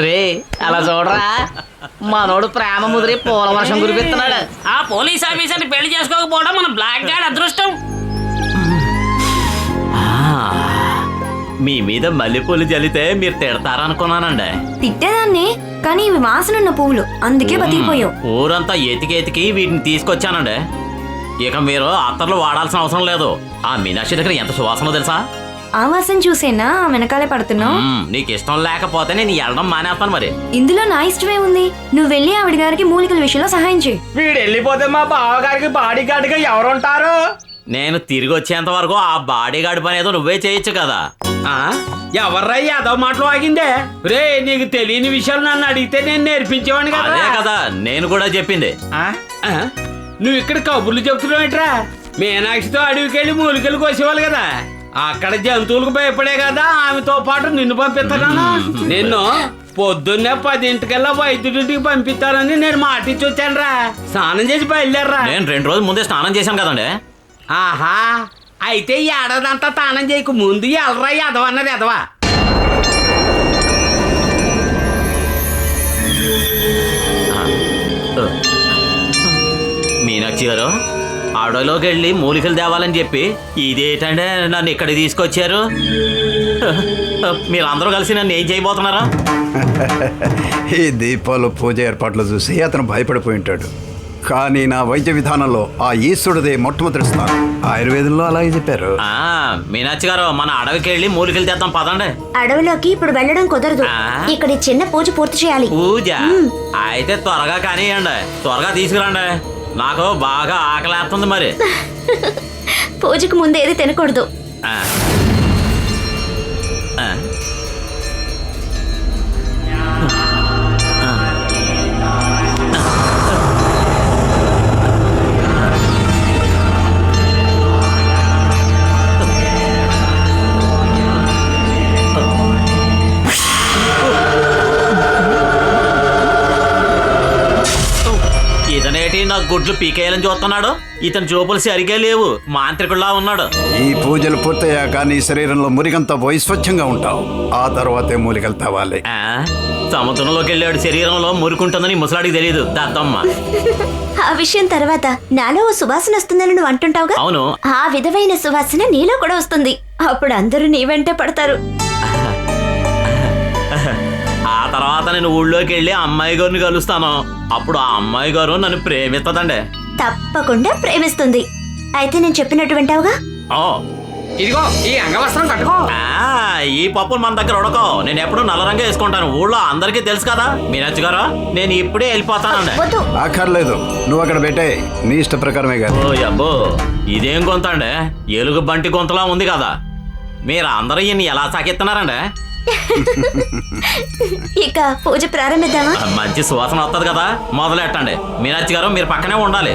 ఒరే అలా చూడరా, మనోడు ప్రేమ ముదిరి పూల వర్షం కురిపిస్తున్నాడు. ఆ పోలీస్ ఆఫీసర్ని పెళ్లి చేసుకోకపోవడం మన బ్లాక్ గార్డ్ అదృష్టం. మీ మీద మల్లెపూలు జల్లితే మీరు తిడతారనుకున్నానండి. తిట్టేదాన్ని, కానీ ఇవి వాసనున్న పువ్వులు, అందుకే బతికిపోయావు. ఊరంతా ఎతికి వీటిని తీసుకొచ్చానండి. ఇక మీరు అత్తర్లు వాడాల్సిన అవసరం లేదు. ఆ మీనాక్షి దగ్గర ఎంత సువాసన తెలుసా? ఆ వాసన చూసేనా వెనకాలే పడుతున్నావు? నీకు ఇష్టం లేకపోతే నేను వెళ్ళడం మానేస్తాను. మరి ఇందులో నా ఇష్టమే ఉంది. నువ్వు వెళ్ళి ఆవిడ గారికి మూలికల విషయంలో సహాయం చేయి. వీడు వెళ్ళిపోతే మా బావగారికి బాడీ గార్డ్ గా ఎవరుంటారు? నేను తిరిగి వచ్చేంత వరకు ఆ బాడీ గార్డ్ పని ఏదో నువ్వే చేయొచ్చు కదా. ఎవర్రా యాదవ మాటలు ఆగిందే? రే, నీకు తెలియని విషయాలు నన్ను అడిగితే నేను నేర్పించేవాడిని కదా. అదే కదా నేను కూడా చెప్పింది. నువ్వు ఇక్కడ కబుర్లు చెప్తున్నావేట్రా? మీనాక్షితో అడవికి వెళ్ళి మూలికలు కోసేవాళ్ళు కదా. అక్కడ జంతువులకు భయపడే కదా ఆమెతో పాటు నిన్ను పంపిస్తాను. నిన్ను పొద్దున్నే 10 వైద్యుడికి పంపిస్తానని నేను మాట ఇచ్చి వచ్చాను రా. స్నానం చేసి బయలుదేరరా. నేను 2 రోజుల ముందే స్నానం చేశాను కదండి. ఆహా, అయితే ఈ ఏడాదంతా స్నానం చేయకు, ముందు ఎలరా ఎదవ అన్నది ఎదవా. మీనాక్షి గారు, అడవిలోకి వెళ్ళి మూలికలు తేవాలని చెప్పి ఇదేంటంటే నన్ను ఇక్కడ తీసుకొచ్చారు. మీరందరూ కలిసి నన్ను ఏం చేయబోతున్నారా? ఈ దీపాలు పూజ ఏర్పాట్లు చూసి అతను భయపడిపోయి ఉంటాడు. కానీ నా వైద్య విధానంలో ఆ ఈశ్వరుడే మొట్టమొదటి స్థానం. ఆయుర్వేదంలో అలాగే చెప్పారు. మీనాక్షి గారు, మన అడవికి వెళ్ళి మూలికలు తెద్దాం పదండి. అడవిలోకి ఇప్పుడు వెళ్ళడం కుదరదు. ఇక్కడ చిన్న పూజ పూర్తి చేయాలి. పూజ అయితే త్వరగా కానివ్వండి, త్వరగా తీసుకురండి. నాకు బాగా ఆకలేస్తుంది. మరి పూజకు ముందు ఏది తినకూడదు. ఇతనేటి నాకు గుడ్లు పీకేయాలని చూస్తున్నాడు. ఇతని చూపులు సరిగా లేవు, మాంత్రికుల్లా ఉన్నాడు. ఈ పూజలు పూర్తయ్యాక నీ శరీరంలో మురికంతా పోయి స్వచ్ఛంగా ఉంటావు. ఆ తర్వాతే మూలికలు తవ్వాలి. సముద్రంలోకి వెళ్ళాడు, శరీరంలో మురికుంటుందని ముసలాడికి తెలియదు. దద్దమ్మ ఆ విషయం తర్వాత నాలో ఓ సువాసన వస్తుందని నువ్వు అంటుంటావుగా. అవును, ఆ విధమైన సువాసన నీలో కూడా వస్తుంది. అప్పుడు అందరూ నీ వెంటే పడతారు. ఆ తర్వాత నేను ఊళ్ళోకి వెళ్ళి అమ్మాయి గారిని కలుస్తాను. అప్పుడు ఆ అమ్మాయి గారు నన్ను ప్రేమిస్తుందండి. తప్పకుండా ప్రేమిస్తుంది. అయితే నేను చెప్పినట్టు వింటావుగా. ఇదిగో ఈ అంగవస్త్రం కట్టుకో. ఈ పప్పులు మన దగ్గర ఉడకో. నేను ఎప్పుడు నల్ల రంగే వేసుకుంటాను. ఊళ్ళో అందరికీ తెలుసు కదా. మీనాక్షి గారు, నేను ఇప్పుడే వెళ్ళిపోతానండి. అక్కర్లేదు, నువ్వు అక్కడ పెట్టే, నీ ఇష్ట ప్రకారమే కాదు. ఓ అబ్బో, ఇదేం గొంత అండి? ఎలుగు బంటి గొంతలా ఉంది కదా. మీరు అందరూ ఈయన్ని ఎలా సాకిస్తున్నారండి? ఇక పూజ ప్రారంభిద్దామా? మంచి సువాసన వస్తుంది కదా, మొదలెట్టండి. మీనాక్షి గారు, మీరు పక్కనే ఉండాలి.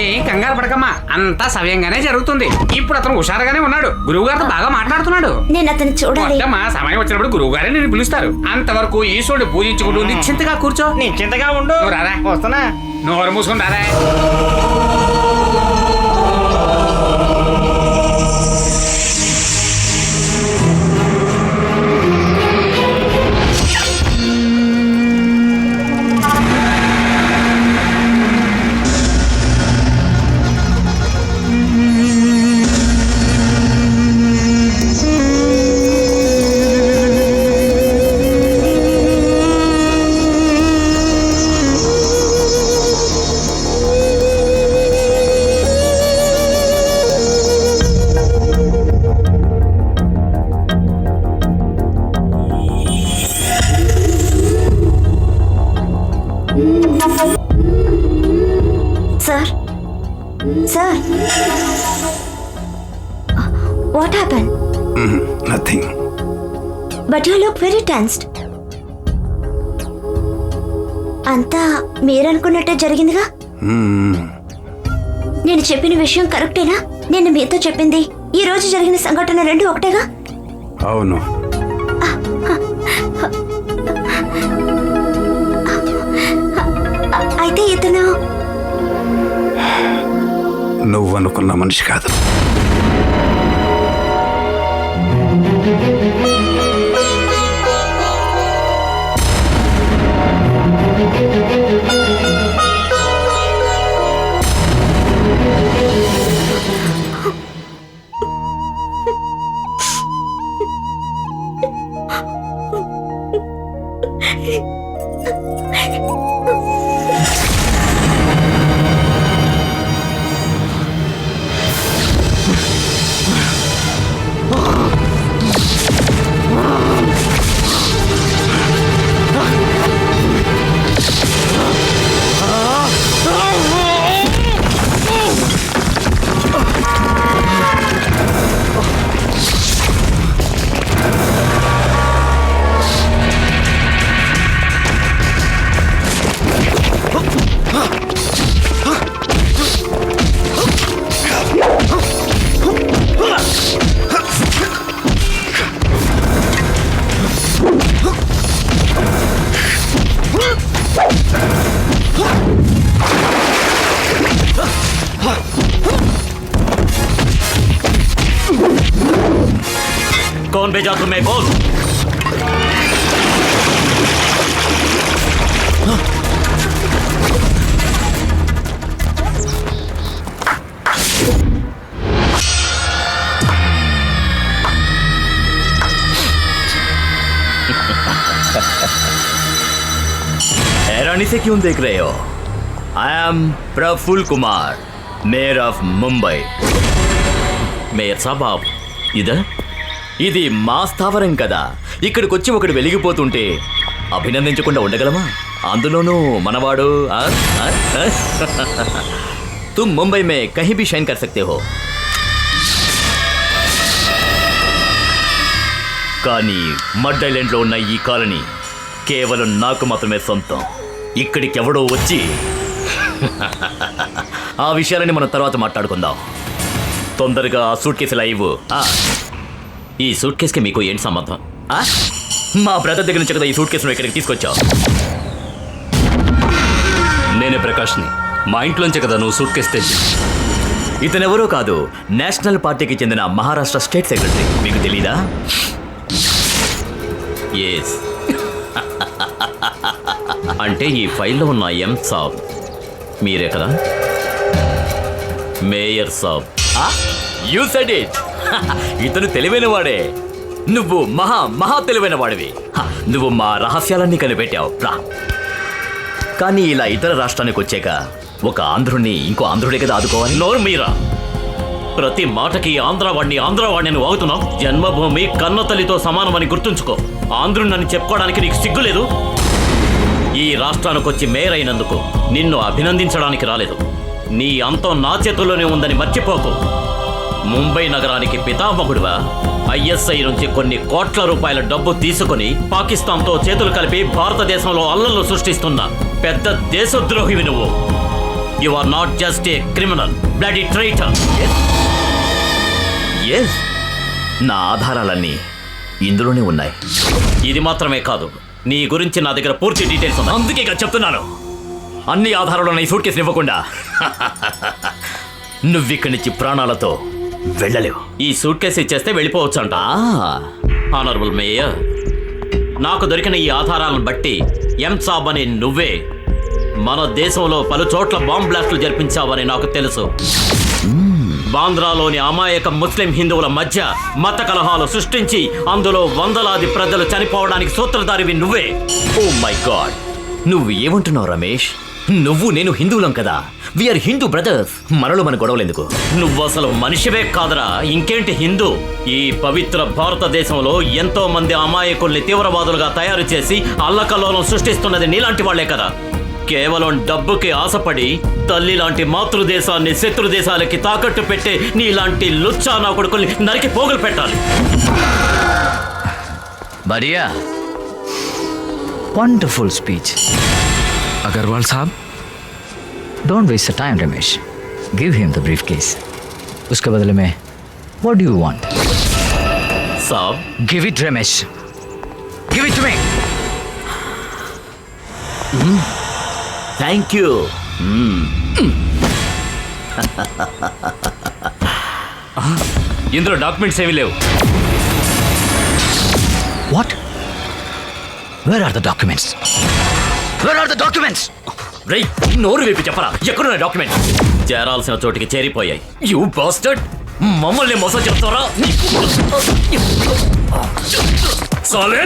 ఏం కంగారు పడకమ్మా, అంతా సవ్యంగానే జరుగుతుంది. ఇప్పుడు అతను హుషారుగానే ఉన్నాడు. గురువు గారితో బాగా మాట్లాడుతున్నాడు. నేను అతను చూడాలి. సమయం వచ్చినప్పుడు గురువు గారే నేను పిలుస్తారు. అంతవరకు ఈశ్వరుడు పూజించుకుంటూ నిశ్చింతగా కూర్చో. నిశ్చింతగా ఉండు. రారా, వస్తున్నా. నోరు మూసుకుని రారా. Nothing. But you look very tensed. అంతా మీరనుకున్నట్టే జరిగిందిగా. నేను చెప్పిన విషయం కరెక్టేనా? నేను మీతో చెప్పింది, ఈ రోజు జరిగిన సంఘటన రెండు ఒకటేగా? అవును. అయితే ఇతను నువ్వు అనుకున్న మనిషి కాదు. कौन भेजा तुम्हें? कौन? हैरानी से क्यों देख रहे हो? I am Praful Kumar, mayor of Mumbai. Mayor సాబ్ ఆప్ ఇదా? ఇది మా స్థావరం కదా. ఇక్కడికి వచ్చి ఒకడు వెలిగిపోతుంటే అభినందించకుండా ఉండగలమా? అందులోనూ మనవాడు. తుమ్ ముంబై మే కहीं भी షైన్ కర్ సక్తే హో. కానీ మడ్ ఐలాండ్లో ఉన్న ఈ కాలనీ కేవలం నాకు మాత్రమే సొంతం. ఇక్కడికి ఎవడో వచ్చి ఆ విషయాలని మనం తర్వాత మాట్లాడుకుందాం. తొందరగా ఆ సూట్ కేసు ఇలా ఇవ్వు. ఈ సూట్ కేసుకి మీకు ఏంటి సంబంధం? మా బ్రదర్ దగ్గర నుంచి కదా ఈ సూట్ కేసును ఇక్కడికి తీసుకొచ్చావు. నేనే ప్రకాష్ని. మా ఇంట్లోంచే కదా నువ్వు సూట్ కేసు తెచ్చి. ఇతనెవరో కాదు, నేషనల్ పార్టీకి చెందిన మహారాష్ట్ర స్టేట్ సెక్రటరీ. మీకు తెలీదా? ఎస్. అంటే ఈ ఫైల్లో ఉన్న ఎం సాబ్ మీరే కదా? Mayor Saab. You said it. ఇతను తెలివైన వాడే. నువ్వు మహా తెలివైన వాడివి. నువ్వు మా రహస్యాలన్నీ కనిపెట్టావు రా. కానీ ఇలా ఇతర రాష్ట్రానికి వచ్చాక ఒక ఆంధ్రుడిని ఇంకో ఆంధ్రుడే కదా ఆదుకోవాలి. నోరు మీరా. ప్రతి మాటకి ఆంధ్రవాడిని అని వాగుతున్నావు. జన్మభూమి కన్నతల్లితో సమానమని గుర్తుంచుకో. ఆంధ్రుడిని చెప్పుకోవడానికి నీకు సిగ్గులేదు? ఈ రాష్ట్రానికి వచ్చి మేయర్ అయినందుకు నిన్ను అభినందించడానికి రాలేదు. నీ అంతం నా చేతుల్లోనే ఉందని మర్చిపోకు. ముంబై నగరానికి పితామహుడివా? ఐఎస్ఐ నుంచి కొన్ని కోట్ల రూపాయల డబ్బు తీసుకుని పాకిస్తాన్తో చేతులు కలిపి భారతదేశంలో అల్లర్లు సృష్టిస్తున్న పెద్ద దేశద్రోహివి నువ్వు. You are not just a criminal, bloody traitor. Yes, నా ఆధారాలన్నీ ఇందులోనే ఉన్నాయి. ఇది మాత్రమే కాదు, నీ గురించి నా దగ్గర పూర్తి డీటెయిల్స్ ఉన్నాయి. అందుకే చెప్తున్నాను, అన్ని ఆధారాలు ఈ సూట్ కేసు ఇవ్వకుండా నువ్విక్కడి నుంచి ప్రాణాలతో వెళ్ళలేవు. ఈ సూట్ కేసు ఇచ్చేస్తే వెళ్ళిపోవచ్చు అంట. ఆనరబుల్ మేయర్, నాకు దొరికిన ఈ ఆధారాలను బట్టి ఎం సాబ్ అని నువ్వే మన దేశంలో పలు చోట్ల బాంబ్ బ్లాస్టులు జరిపించావని నాకు తెలుసు. బాంద్రాలోని అమాయక ముస్లిం హిందువుల మధ్య మత కలహాలు సృష్టించి అందులో వందలాది ప్రజలు చనిపోవడానికి సూత్రధారివి నువ్వే. ఓ మై గాడ్, నువ్వు ఏమంటున్నావు రమేష్? నువ్వు నేను హిందువులం కదా, వీఆర్ హిందూ బ్రదర్స్. మనలో మన గొడవలు ఎందుకు? నువ్వు అసలు మనిషివే కాదురా, ఇంకేంటి హిందూ? ఈ పవిత్ర భారతదేశంలో ఎంతో మంది అమాయకుల్ని తీవ్రవాదులుగా తయారు చేసి అల్లకల్లోలం సృష్టిస్తున్నది నీలాంటి వాళ్లే కదా. కేవలం డబ్బుకి ఆశపడి తల్లి లాంటి మాతృదేశాన్ని శత్రు దేశాలకి తాకట్టు పెట్టే నీలాంటి లుచ్చా నా కొడుకుల్ని నరికి పోగులు పెట్టాలి. बढ़िया वंडरफुल स्पीच अग्रवाल साहब don't waste the time Ramesh give him the briefcase उसके बदले में व्हाट डू यू वांट साहब give it Ramesh give it to me thank you. ఇందులో డాక్యుమెంట్స్ ఏమీ లేవు. What? Where are the documents? Where are the documents? రేయ్ నోరు వేపి చెప్పరా, ఎక్కడున్న డాక్యుమెంట్? చేరాల్సిన చోటికి చేరిపోయాయి. యూ బాస్టర్డ్, మమ్మల్ని మోసం చేస్తారా? సాలే